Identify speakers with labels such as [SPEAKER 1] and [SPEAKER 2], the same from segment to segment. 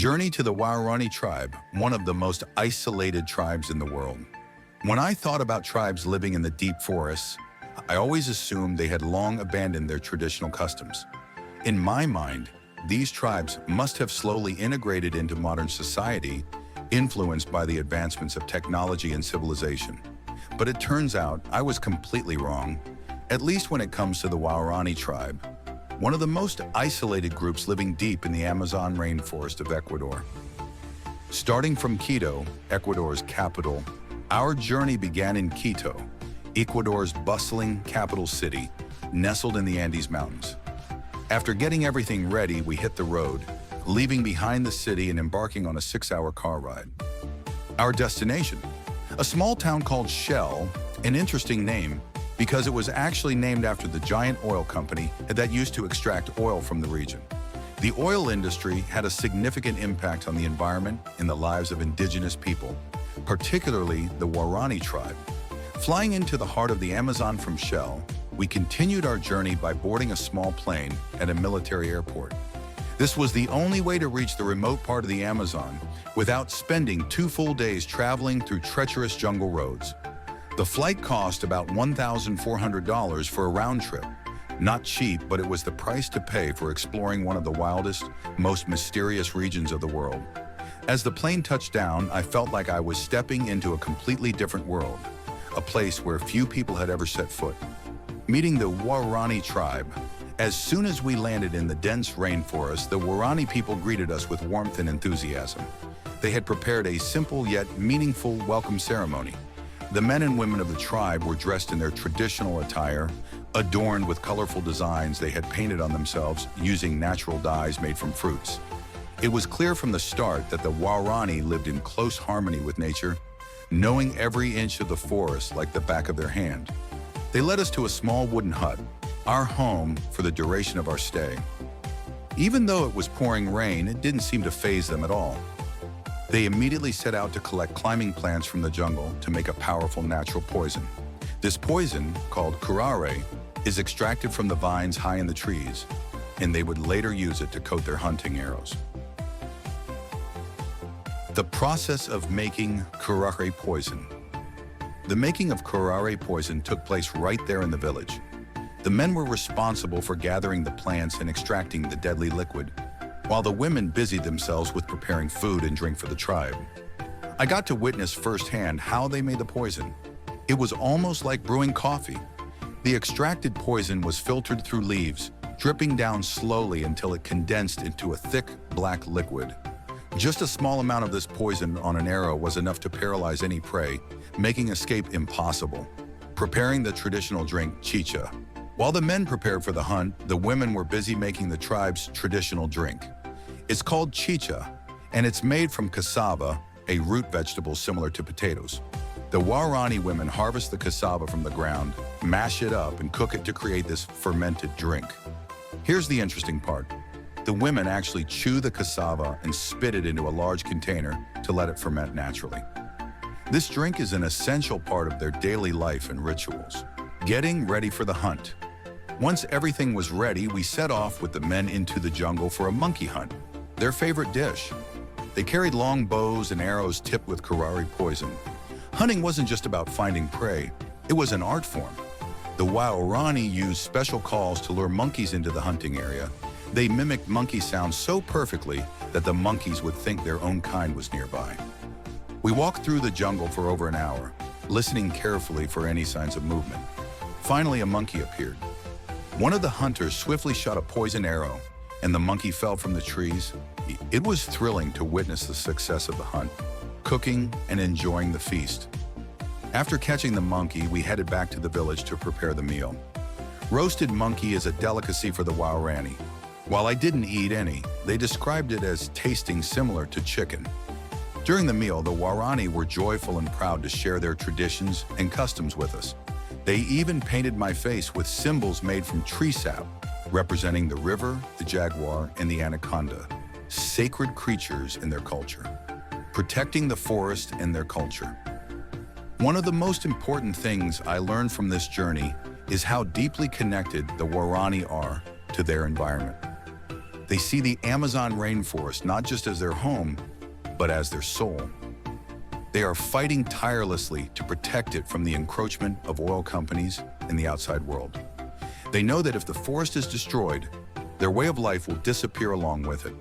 [SPEAKER 1] Journey to the Waorani tribe, one of the most isolated tribes in the world. When I thought about tribes living in the deep forests, I always assumed they had long abandoned their traditional customs. In my mind, these tribes must have slowly integrated into modern society, influenced by the advancements of technology and civilization. But it turns out I was completely wrong, at least when it comes to the Waorani tribe, one of the most isolated groups living deep in the Amazon rainforest of Ecuador. Starting from Quito, Ecuador's capital, our journey began in Quito, Ecuador's bustling capital city, nestled in the Andes Mountains. After getting everything ready, we hit the road, leaving behind the city and embarking on a 6-hour car ride. Our destination, a small town called Shell, an interesting name because it was actually named after the giant oil company that used to extract oil from the region. The oil industry had a significant impact on the environment and the lives of indigenous people, particularly the Waorani tribe. Flying into the heart of the Amazon from Shell, we continued our journey by boarding a small plane at a military airport. This was the only way to reach the remote part of the Amazon without spending 2 full days traveling through treacherous jungle roads. The flight cost about $1,400 for a round trip. Not cheap, but it was the price to pay for exploring one of the wildest, most mysterious regions of the world. As the plane touched down, I felt like I was stepping into a completely different world, a place where few people had ever set foot. Meeting the Waorani tribe. As soon as we landed in the dense rainforest, the Waorani people greeted us with warmth and enthusiasm. They had prepared a simple yet meaningful welcome ceremony. The men and women of the tribe were dressed in their traditional attire, adorned with colorful designs they had painted on themselves using natural dyes made from fruits. It was clear from the start that the Waorani lived in close harmony with nature, knowing every inch of the forest like the back of their hand. They led us to a small wooden hut, our home for the duration of our stay. Even though it was pouring rain, it didn't seem to faze them at all. They immediately set out to collect climbing plants from the jungle to make a powerful natural poison. This poison, called curare, is extracted from the vines high in the trees, and they would later use it to coat their hunting arrows. The process of making curare poison. The making of curare poison took place right there in the village. The men were responsible for gathering the plants and extracting the deadly liquid, while the women busied themselves with preparing food and drink for the tribe. I got to witness firsthand how they made the poison. It was almost like brewing coffee. The extracted poison was filtered through leaves, dripping down slowly until it condensed into a thick, black liquid. Just a small amount of this poison on an arrow was enough to paralyze any prey, making escape impossible. Preparing the traditional drink, chicha. While the men prepared for the hunt, the women were busy making the tribe's traditional drink. It's called chicha, and it's made from cassava, a root vegetable similar to potatoes. The Waorani women harvest the cassava from the ground, mash it up, and cook it to create this fermented drink. Here's the interesting part. The women actually chew the cassava and spit it into a large container to let it ferment naturally. This drink is an essential part of their daily life and rituals. Getting ready for the hunt. Once everything was ready, we set off with the men into the jungle for a monkey hunt, their favorite dish. They carried long bows and arrows tipped with curare poison. Hunting wasn't just about finding prey, it was an art form. The Waorani used special calls to lure monkeys into the hunting area. They mimicked monkey sounds so perfectly that the monkeys would think their own kind was nearby. We walked through the jungle for over an hour, listening carefully for any signs of movement. Finally, a monkey appeared. One of the hunters swiftly shot a poison arrow, and the monkey fell from the trees. It was thrilling to witness the success of the hunt, cooking and enjoying the feast. After catching the monkey, we headed back to the village to prepare the meal. Roasted monkey is a delicacy for the Waorani. While I didn't eat any, they described it as tasting similar to chicken. During the meal, the Waorani were joyful and proud to share their traditions and customs with us. They even painted my face with symbols made from tree sap, representing the river, the jaguar, and the anaconda, sacred creatures in their culture, protecting the forest and their culture. One of the most important things I learned from this journey is how deeply connected the Waorani are to their environment. They see the Amazon rainforest not just as their home, but as their soul. They are fighting tirelessly to protect it from the encroachment of oil companies and the outside world. They know that if the forest is destroyed, their way of life will disappear along with it.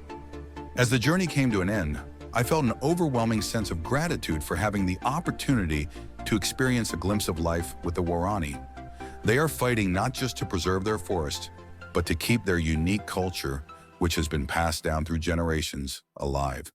[SPEAKER 1] As the journey came to an end, I felt an overwhelming sense of gratitude for having the opportunity to experience a glimpse of life with the Waorani. They are fighting not just to preserve their forest, but to keep their unique culture, which has been passed down through generations, alive.